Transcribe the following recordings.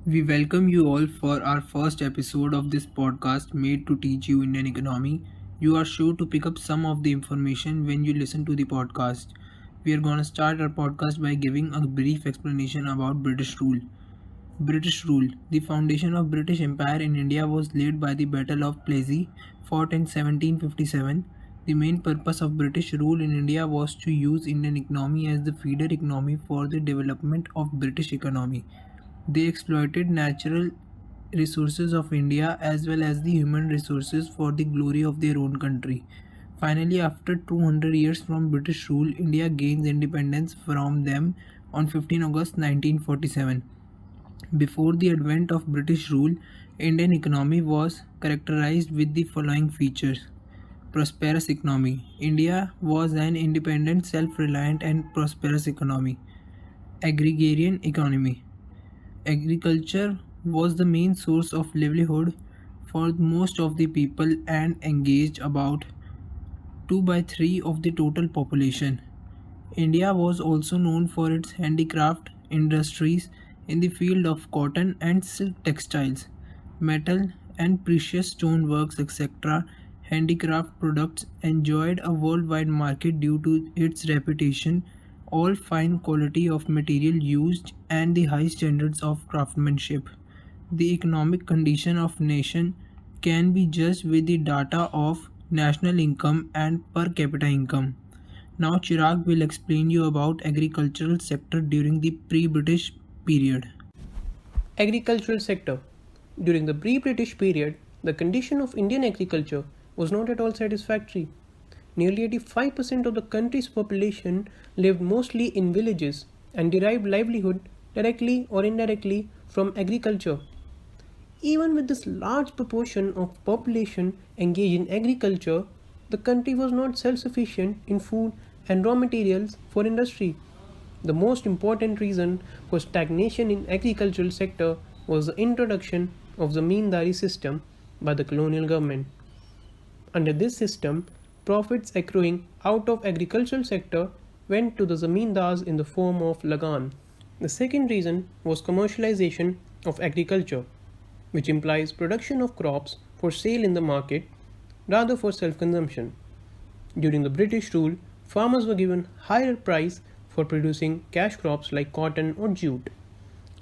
We welcome you all for our first episode of this podcast made to teach you Indian economy. You are sure to pick up some of the information when you listen to the podcast. We are going to start our podcast by giving a brief explanation about British rule. British rule. The foundation of British Empire in India was laid by the Battle of Plassey, fought in 1757. The main purpose of British rule in India was to use Indian economy as the feeder economy for the development of British economy. They exploited natural resources of India as well as the human resources for the glory of their own country. Finally, after 200 years from British rule, India gains independence from them on 15 August 1947. Before the advent of British rule, Indian economy was characterized with the following features. Prosperous economy. India was an independent, self-reliant and prosperous economy. Agrarian economy. Agriculture was the main source of livelihood for most of the people and engaged about 2 by 3 of the total population. India was also known for its handicraft industries in the field of cotton and silk textiles, metal and precious stoneworks, etc. Handicraft products enjoyed a worldwide market due to its reputation, all fine quality of material used, and the high standards of craftsmanship. The economic condition of nation can be judged with the data of national income and per capita income. Now Chirag will explain you about agricultural sector during the pre-British period. Agricultural sector. During the pre-British period, the condition of Indian agriculture was not at all satisfactory. Nearly 85% of the country's population lived mostly in villages and derived livelihood directly or indirectly from agriculture. Even with this large proportion of population engaged in agriculture, the country was not self-sufficient in food and raw materials for industry. The most important reason for stagnation in agricultural sector was the introduction of the zamindari system by the colonial government. Under this system, profits accruing out of agricultural sector went to the zamindars in the form of lagan. The second reason was commercialization of agriculture, which implies production of crops for sale in the market rather for self-consumption. During the British rule, farmers were given higher price for producing cash crops like cotton or jute.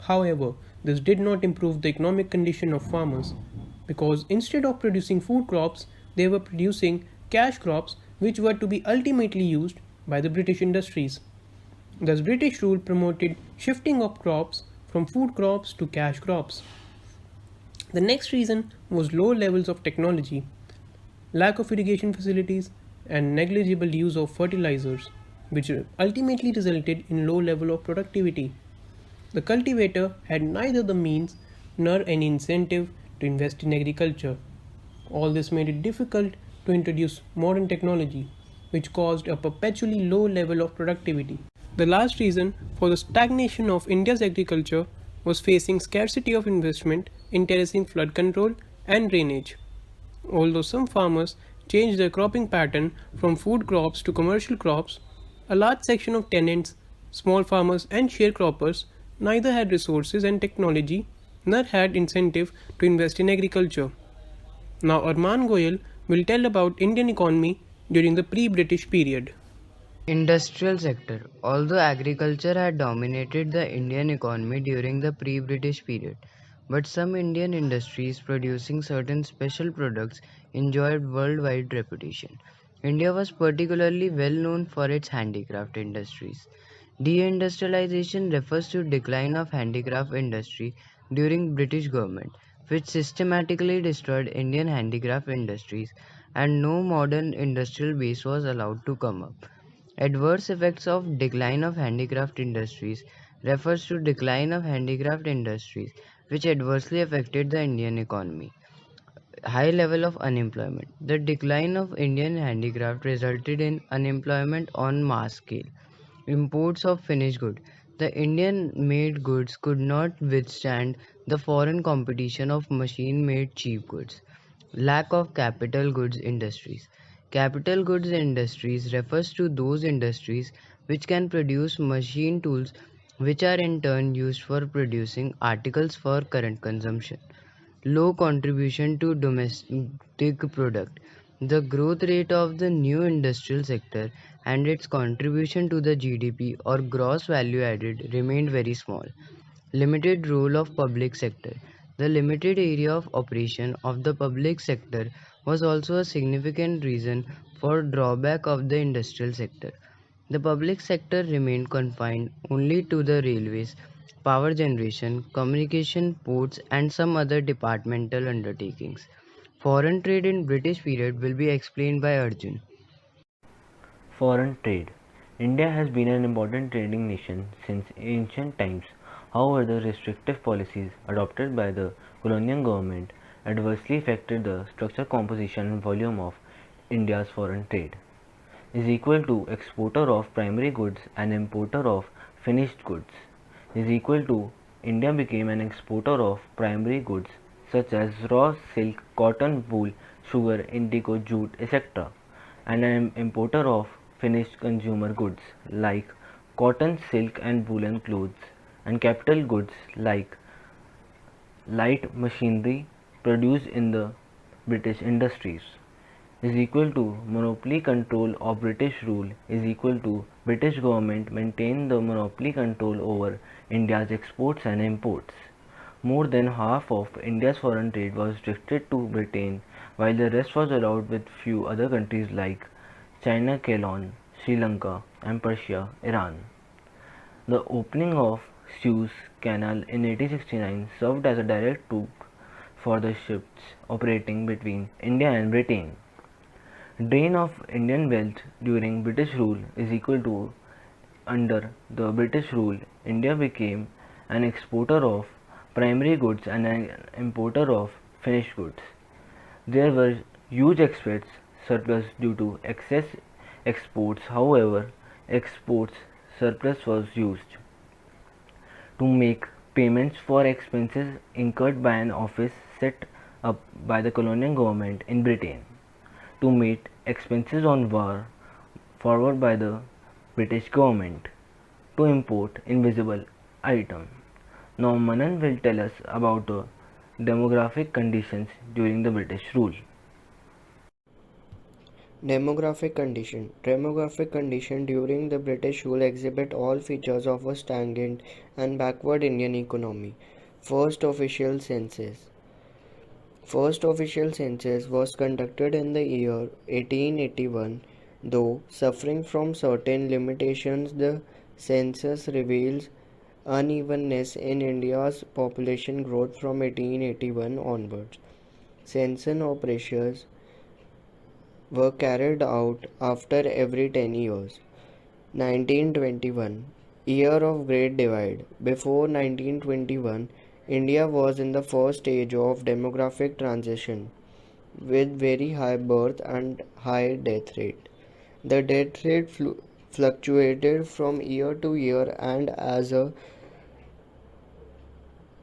However, this did not improve the economic condition of farmers because instead of producing food crops, they were producing cash crops which were to be ultimately used by the British industries. Thus, British rule promoted shifting of crops from food crops to cash crops. The next reason was low levels of technology, lack of irrigation facilities, and negligible use of fertilizers, which ultimately resulted in low level of productivity. The cultivator had neither the means nor any incentive to invest in agriculture. All this made it difficult to introduce modern technology, which caused a perpetually low level of productivity. The last reason for the stagnation of India's agriculture was facing scarcity of investment in terracing, flood control, and drainage. Although some farmers changed their cropping pattern from food crops to commercial crops, a large section of tenants, small farmers, and sharecroppers neither had resources and technology nor had incentive to invest in agriculture. Now Arman Goyal will tell about Indian economy during the pre-British period. Industrial sector. Although agriculture had dominated the Indian economy during the pre-British period, but some Indian industries producing certain special products enjoyed worldwide reputation. India was particularly well known for its handicraft industries. Deindustrialization refers to decline of handicraft industry during British government, which systematically destroyed Indian handicraft industries and no modern industrial base was allowed to come up. Adverse effects of decline of handicraft industries refers to decline of handicraft industries which adversely affected the Indian economy. High level of unemployment. The decline of Indian handicraft resulted in unemployment on mass scale. Imports of finished goods. The Indian made goods could not withstand the foreign competition of machine made cheap goods. Lack of capital goods industries. Capital goods industries refers to those industries which can produce machine tools which are in turn used for producing articles for current consumption. Low contribution to domestic product. The growth rate of the new industrial sector and its contribution to the GDP or gross value added remained very small. Limited role of public sector. The limited area of operation of the public sector was also a significant reason for drawback of the industrial sector. The public sector remained confined only to the railways, power generation, communication, ports and some other departmental undertakings. Foreign trade in British period will be explained by Arjun. Foreign trade. India has been an important trading nation since ancient times. However, the restrictive policies adopted by the colonial government adversely affected the structure, composition, and volume of India's foreign trade. Is equal to exporter of primary goods and importer of finished goods is equal to India became an exporter of primary goods such as raw silk, cotton, wool, sugar, indigo, jute, etc., and an importer of finished consumer goods like cotton, silk, and woolen clothes, and capital goods like light machinery produced in the British industries is equal to monopoly control of British rule is equal to British government maintain the monopoly control over India's exports and imports. More than half of India's foreign trade was restricted to Britain, while the rest was allowed with few other countries like China, Ceylon, Sri Lanka, and Persia, Iran. The opening of Suez Canal in 1869 served as a direct route for the ships operating between India and Britain. Drain of Indian wealth during British rule is equal to under the British rule, India became an exporter of primary goods and an importer of finished goods. There were huge exports surplus due to excess exports. However, exports surplus was used to make payments for expenses incurred by an office set up by the colonial government in Britain to meet expenses on war forwarded by the British government to import invisible items. Now Manan will tell us about the demographic conditions during the British rule. Demographic condition during the British rule exhibit all features of a stagnant and backward Indian economy. First official census. First official census was conducted in the year 1881. Though suffering from certain limitations, the census reveals unevenness in India's population growth from 1881 onwards. Census operations were carried out after every 10 years. 1921, Year of Great Divide. Before 1921, India was in the first stage of demographic transition with very high birth and high death rate. The death rate fluctuated from year to year and as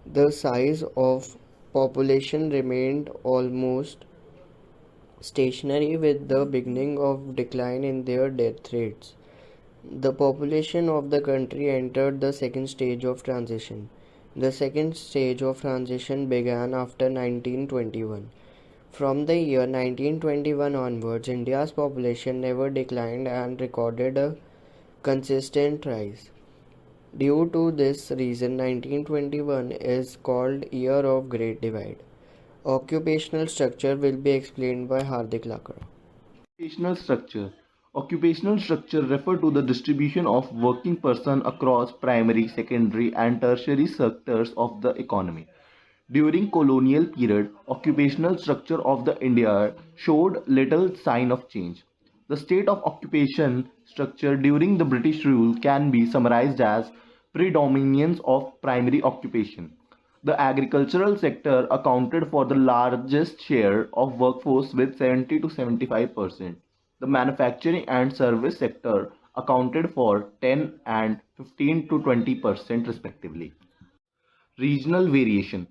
the size of population remained almost stationary with the beginning of decline in their death rates. The population of the country entered the second stage of transition. The second stage of transition began after 1921. From the year 1921 onwards, India's population never declined and recorded a consistent rise. Due to this reason, 1921 is called Year of Great Divide. Occupational structure will be explained by Hardik Lakra. Occupational structure. Occupational structure refer to the distribution of working person across primary, secondary and tertiary sectors of the economy. During colonial period, occupational structure of the India showed little sign of change. The state of occupation structure during the British rule can be summarized as predominance of primary occupation. The agricultural sector accounted for the largest share of workforce with 70 to 75%. The manufacturing and service sector accounted for 10 and 15 to 20% respectively. Regional variation.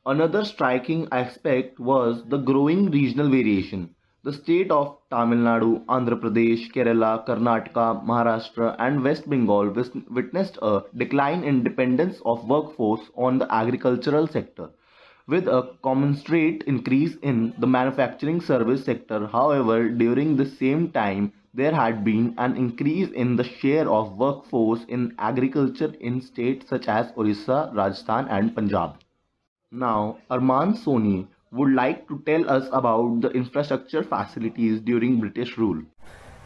Another striking aspect was the growing regional variation. The state of Tamil Nadu, Andhra Pradesh, Kerala, Karnataka, Maharashtra, and West Bengal witnessed a decline in dependence of workforce on the agricultural sector, with a commensurate increase in the manufacturing service sector. However, during the same time, there had been an increase in the share of workforce in agriculture in states such as Orissa, Rajasthan, and Punjab. Now, Arman Soni would like to tell us about the infrastructure facilities during British rule.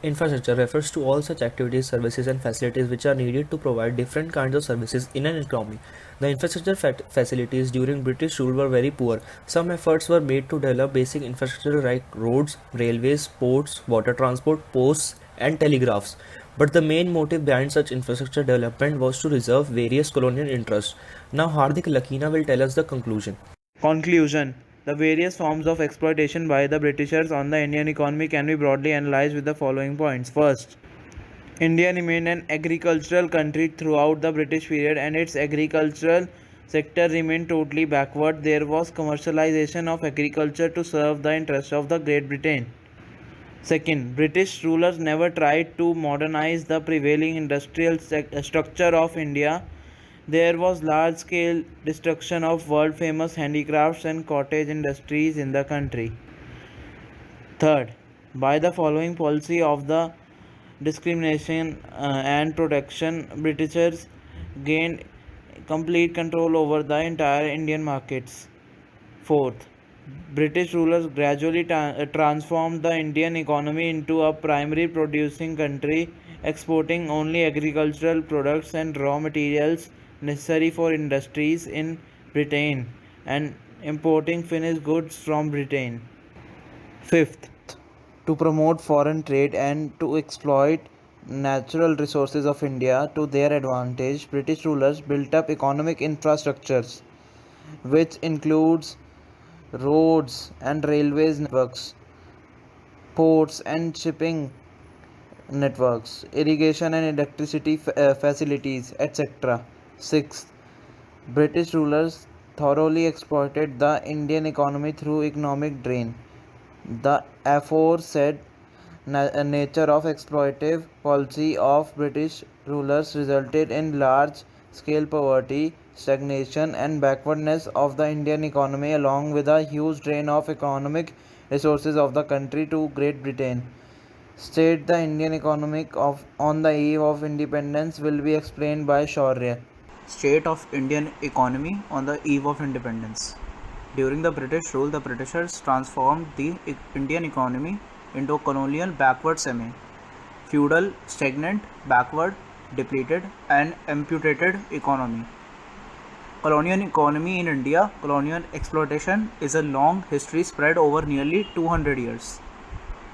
Infrastructure refers to all such activities, services, and facilities which are needed to provide different kinds of services in an economy. The infrastructure facilities during British rule were very poor. Some efforts were made to develop basic infrastructure like roads, railways, ports, water transport, posts, and telegraphs. But the main motive behind such infrastructure development was to reserve various colonial interests. Now Hardik Lakina will tell us the conclusion. Conclusion. The various forms of exploitation by the Britishers on the Indian economy can be broadly analyzed with the following points. First, India remained an agricultural country throughout the British period and its agricultural sector remained totally backward. There was commercialization of agriculture to serve the interests of the Great Britain. Second, British rulers never tried to modernize the prevailing industrial structure of India. There was large-scale destruction of world-famous handicrafts and cottage industries in the country. Third, by the following policy of the discrimination and protection, Britishers gained complete control over the entire Indian markets. Fourth, British rulers gradually transformed the Indian economy into a primary producing country, exporting only agricultural products and raw materials necessary for industries in Britain and importing finished goods from Britain. Fifth, to promote foreign trade and to exploit natural resources of India to their advantage, British rulers built up economic infrastructures, which includes roads and railways networks, ports and shipping networks, irrigation and electricity facilities, etc. Sixth, British rulers thoroughly exploited the Indian economy through economic drain. The aforesaid nature of exploitative policy of British rulers resulted in large-scale poverty, stagnation and backwardness of the Indian economy along with a huge drain of economic resources of the country to Great Britain. State the Indian economic on the eve of independence will be explained by Shaurya. State of Indian economy on the eve of independence. During the British rule, the Britishers transformed the Indian economy into a colonial backward feudal, stagnant, backward, depleted and amputated economy. Colonial economy in India, colonial exploitation is a long history spread over nearly 200 years.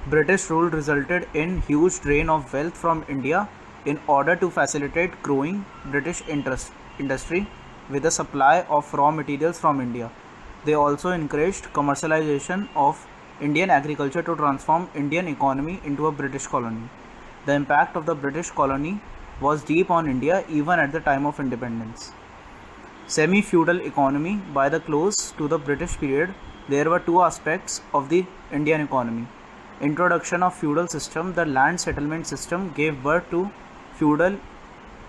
British rule resulted in huge drain of wealth from India in order to facilitate growing British industry with the supply of raw materials from India. They also encouraged commercialization of Indian agriculture to transform Indian economy into a British colony. The impact of the British colony was deep on India even at the time of independence. Semi-feudal economy. By the close to the British period, there were two aspects of the Indian economy. Introduction of feudal system. The land settlement system gave birth to feudal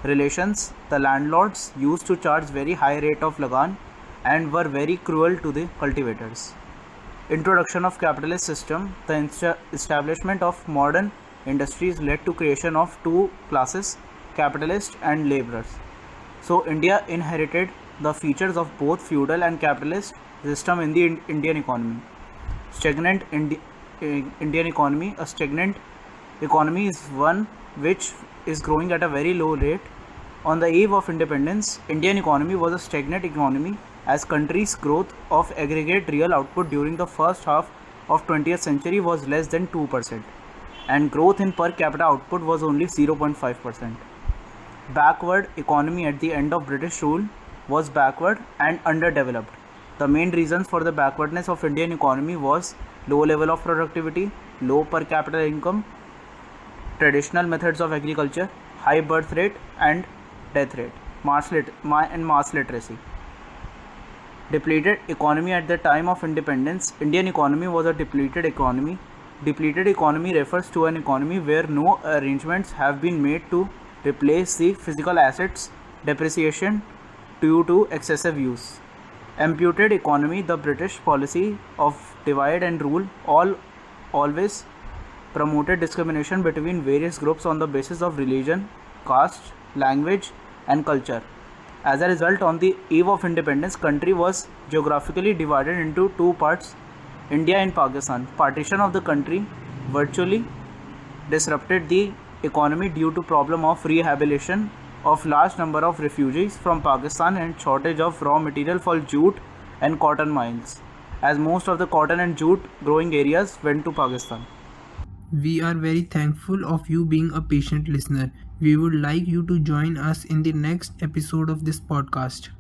relations. The landlords used to charge very high rate of lagan and were very cruel to the cultivators. Introduction of capitalist system. The establishment of modern industries led to creation of two classes, capitalist and laborers. So India inherited the features of both feudal and capitalist system in the Indian economy. Stagnant Indian economy. A stagnant economy is one which is growing at a very low rate. On the eve of independence, Indian economy was a stagnant economy as country's growth of aggregate real output during the first half of 20th century was less than 2% and growth in per capita output was only 0.5%. Backward economy at the end of British rule was backward and underdeveloped. The main reasons for the backwardness of Indian economy was low level of productivity, low per capita income, traditional methods of agriculture, high birth rate and death rate, mass literacy. Depleted economy. At the time of independence, Indian economy was a depleted economy. Depleted economy refers to an economy where no arrangements have been made to replace the physical assets depreciation due to excessive use. Imputed economy, the British policy of divide and rule, always promoted discrimination between various groups on the basis of religion, caste, language, and culture. As a result, on the eve of independence, country was geographically divided into two parts, India and Pakistan. Partition of the country virtually disrupted the economy due to problem of rehabilitation of large number of refugees from Pakistan and shortage of raw material for jute and cotton mines, as most of the cotton and jute growing areas went to Pakistan. We are very thankful of you being a patient listener. We would like you to join us in the next episode of this podcast.